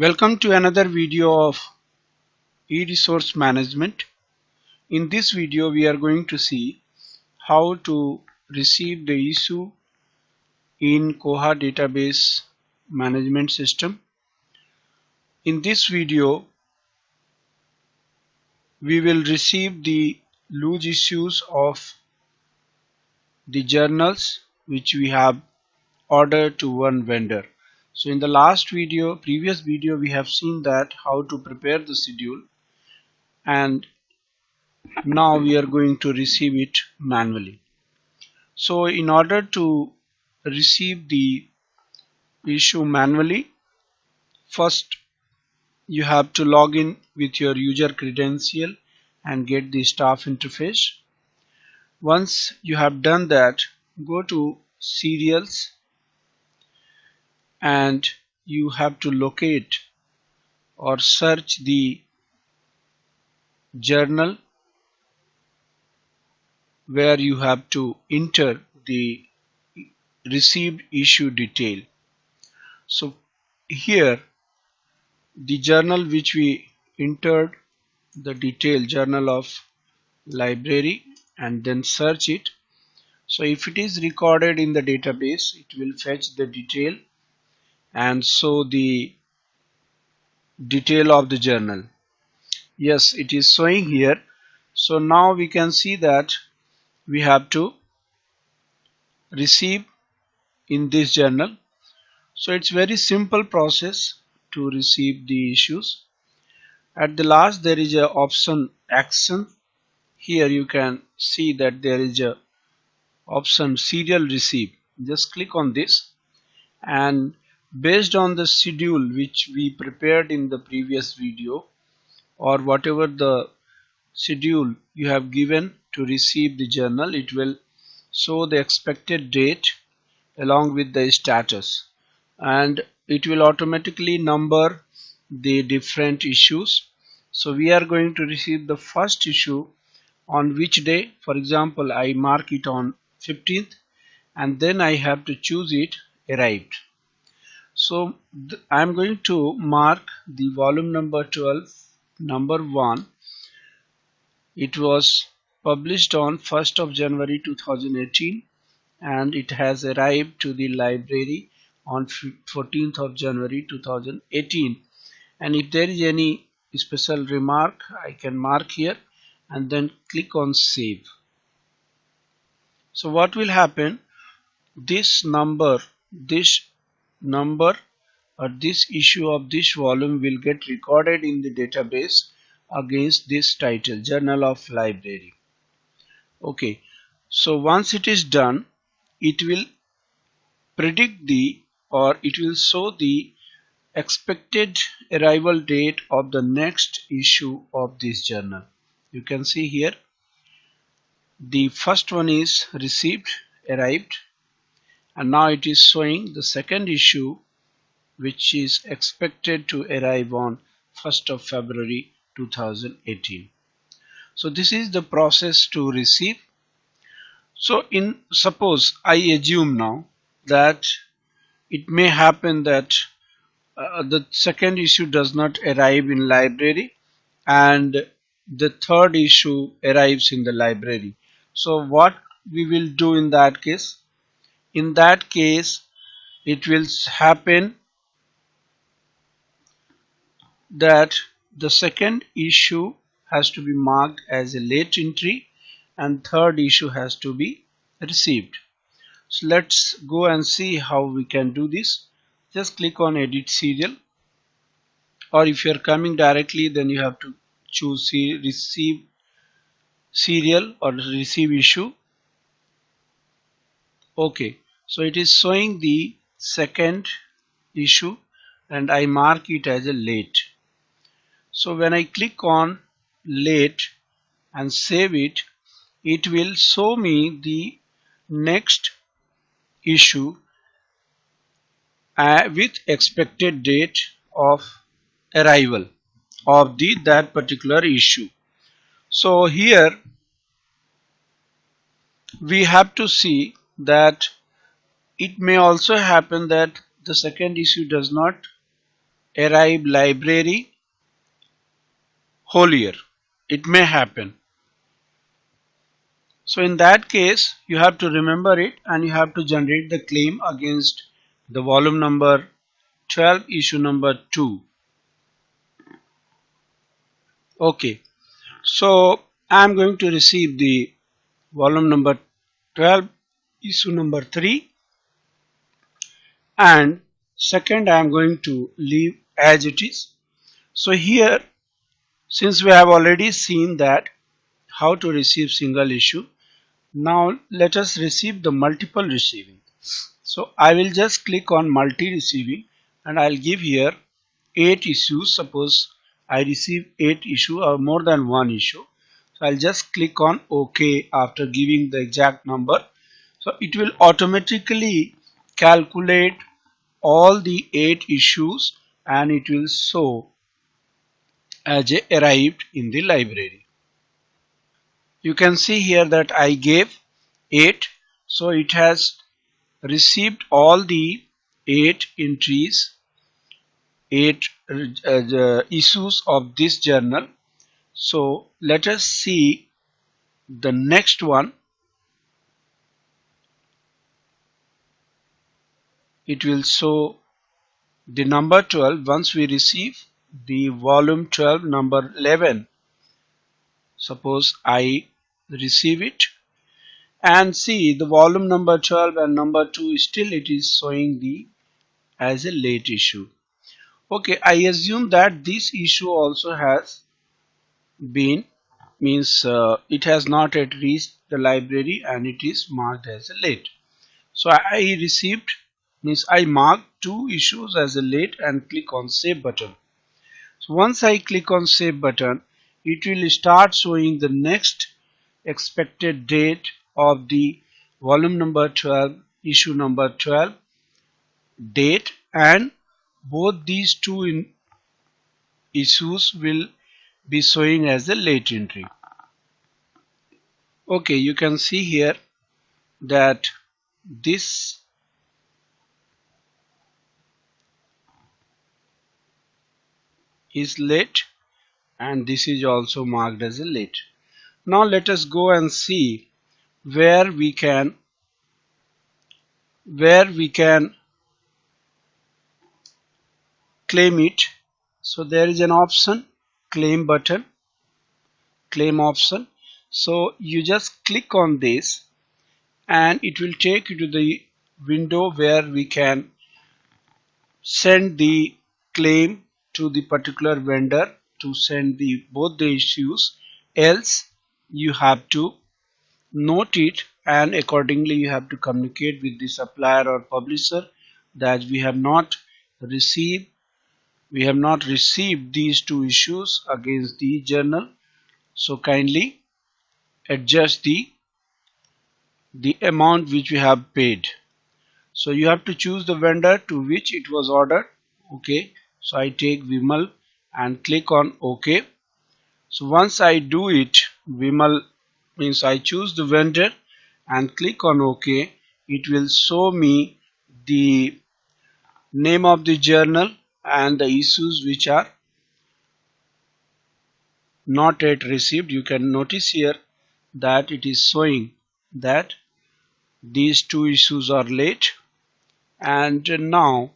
Welcome to another video of e-resource management. In this video we are going to see how to receive the issue in Koha database management system. In this video we will receive the loose issues of the journals which we have ordered to one vendor. So in the previous video we have seen that how to prepare the schedule, and now we are going to receive it manually. So in order to receive the issue manually, first you have to log in with your user credential and get the staff interface. Once you have done that, go to serials and you have to locate or search the journal where you have to enter the received issue detail. So here the journal which we entered the detail, journal of library, and then search it. So if it is recorded in the database, it will fetch the detail and show the detail of the journal. Yes, it is showing here. So now we can see that we have to receive in this journal. So it's very simple process to receive the issues. At the last there is a option action. Here you can see that there is a option serial receive. Just click on this, and based on the schedule which we prepared in the previous video, or whatever the schedule you have given to receive the journal, it will show the expected date along with the status, and it will automatically number the different issues. So we are going to receive the first issue on which day. For example, I mark it on 15th, and then I have to choose it arrived. So I am going to mark the volume number 12, number 1. It was published on 1st of January 2018, and it has arrived to the library on 14th of January 2018. And if there is any special remark, I can mark here and then click on save. So what will happen, this number or this issue of this volume will get recorded in the database against this title, Journal of Library. Okay, so once it is done, it will predict it will show the expected arrival date of the next issue of this journal. You can see here the first one is received, arrived, and now it is showing the second issue which is expected to arrive on 1st of February 2018. So this is the process to receive. So suppose I assume now that it may happen that the second issue does not arrive in library and the third issue arrives in the library. So what we will do in that case? In that case, it will happen that the second issue has to be marked as a late entry and third issue has to be received. So let's go and see how we can do this. Just click on edit serial, or if you are coming directly, then you have to choose receive serial or receive issue. Okay, so it is showing the second issue and I mark it as a late. So when I click on late and save it, it will show me the next issue with expected date of arrival of that particular issue. So here we have to see that it may also happen that the second issue does not arrive library whole year. It may happen. So in that case, you have to remember it and you have to generate the claim against the volume number 12, issue number 2. Okay, so I am going to receive the volume number 12, issue number 3, and second I am going to leave as it is. So here, since we have already seen that how to receive single issue, now let us receive the multiple receiving. So I will just click on multi receiving and I'll give here 8 issues. Suppose I receive 8 issue or more than one issue. So I'll just click on OK after giving the exact number. So it will automatically calculate all the 8 issues and it will show as a arrived in the library. You can see here that I gave 8, so it has received all the 8 entries, 8 issues of this journal. So let us see the next one. It will show the number 12 once we receive the volume 12 number 11. Suppose I receive it and see the volume number 12 and number 2, still it is showing the as a late issue. Okay, I assume that this issue also has been, means it has not yet reached the library and it is marked as a late. So I received, means I marked 2 issues as a late and click on save button. So once I click on save button, it will start showing the next expected date of the volume number 12, issue number 12 date, and both these two issues will be showing as a late entry. Okay, you can see here that this is late and this is also marked as a late. Now let us go and see where we can claim it. So there is an option, claim button, claim option. So you just click on this and it will take you to the window where we can send the claim to the particular vendor to send the both the issues, else you have to note it and accordingly you have to communicate with the supplier or publisher that we have not received these 2 issues against the journal, so kindly adjust the amount which we have paid. So you have to choose the vendor to which it was ordered. Okay, so I take Vimal and click on OK. So once I do it, Vimal means I choose the vendor and click on OK, it will show me the name of the journal and the issues which are not yet received. You can notice here that it is showing that these 2 issues are late, and now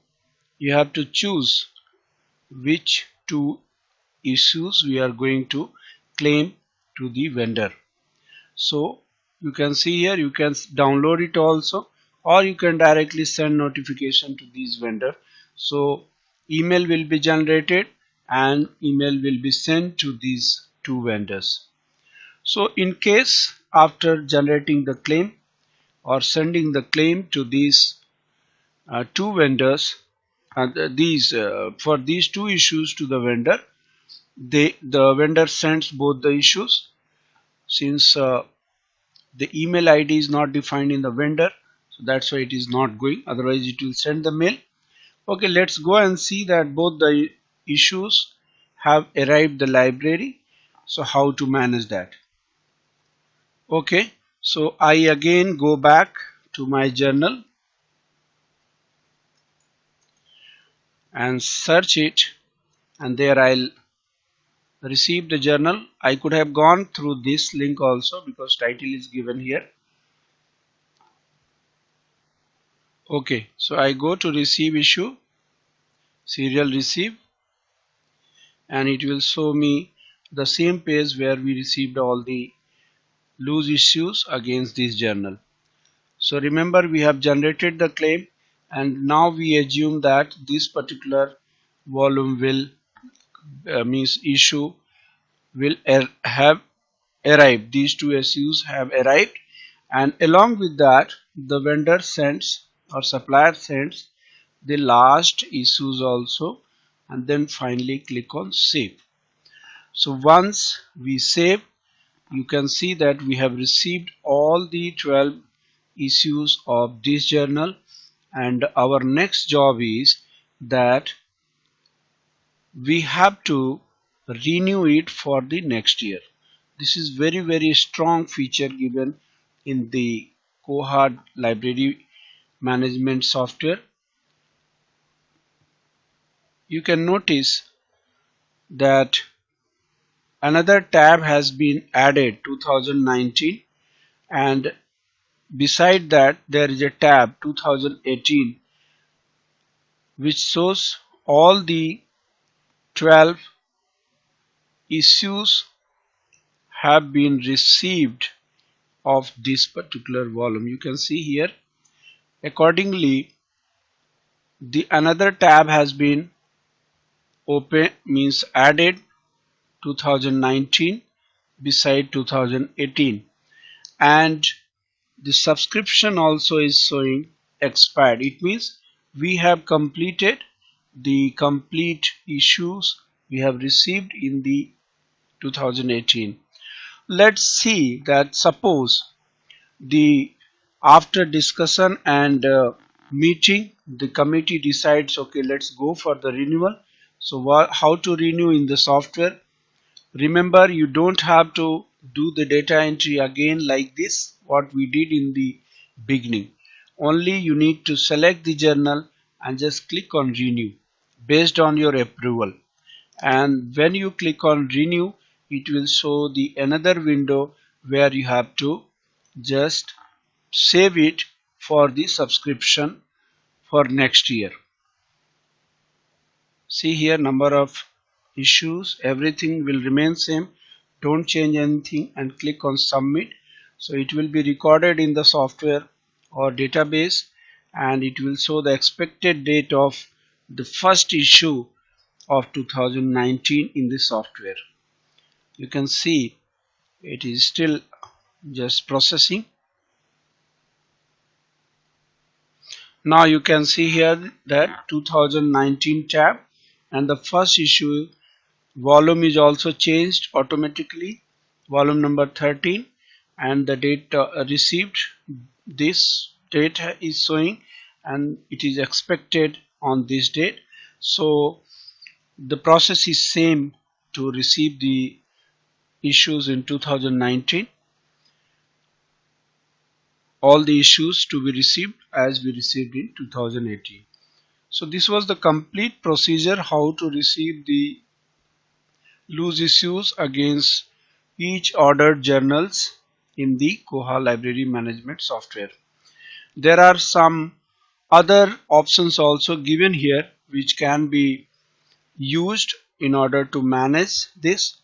you have to choose which 2 issues we are going to claim to the vendor. So you can see here, you can download it also, or you can directly send notification to these vendor. So email will be generated and email will be sent to these 2 vendors. So in case after generating the claim or sending the claim to these 2 vendors, for these 2 issues to the vendor, the vendor sends both the issues. Since the email ID is not defined in the vendor, so that's why it is not going, otherwise it will send the mail. Okay, let's go and see that both the issues have arrived the library. So how to manage that? Okay, so I again go back to my journal and search it, and there I'll receive the journal. I could have gone through this link also because title is given here. Okay, so I go to receive issue, serial receive, and it will show me the same page where we received all the loose issues against this journal. So remember, we have generated the claim, and now we assume that this particular volume will means issue will have arrived. These two issues have arrived, and along with that the vendor sends or supplier sends the last issues also, and then finally click on save. So once we save, you can see that we have received all the 12 issues of this journal, and our next job is that we have to renew it for the next year. This is very strong feature given in the Koha library management software. You can notice that another tab has been added 2019, and beside that there is a tab 2018 which shows all the 12 issues have been received of this particular volume. You can see here accordingly the another tab has been open, means added 2019 beside 2018, and the subscription also is showing expired. It means we have completed the complete issues we have received in the 2018. Let's see that suppose the after discussion and meeting the committee decides, okay, let's go for the renewal. So how to renew in the software? Remember, you don't have to do the data entry again like this what we did in the beginning. Only you need to select the journal and just click on renew based on your approval, and when you click on renew it will show the another window where you have to just save it for the subscription for next year. See here, number of issues, everything will remain same. Don't change anything and click on submit. So it will be recorded in the software or database, and it will show the expected date of the first issue of 2019 in the software. You can see it is still just processing. Now you can see here that 2019 tab, and the first issue volume is also changed automatically, volume number 13, and the date received, this date is showing, and it is expected on this date. So the process is same to receive the issues in 2019, all the issues to be received as we received in 2018. So this was the complete procedure how to receive the loose issues against each ordered journals in the Koha library management software. There are some other options also given here which can be used in order to manage this.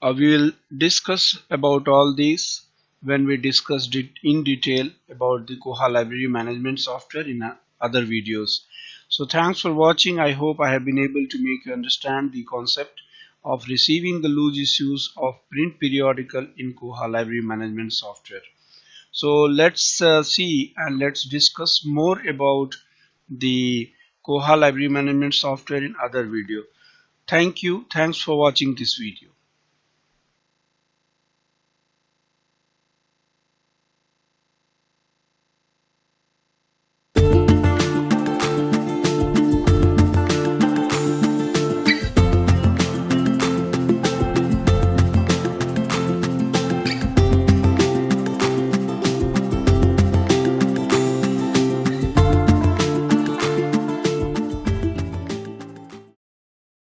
We will discuss about all these when we discuss in detail about the Koha library management software in other videos. So thanks for watching. I hope I have been able to make you understand the concept of receiving the loose issues of print periodical in Koha library management software. So let's see and let's discuss more about the Koha library management software in other video. Thank you. Thanks for watching this video.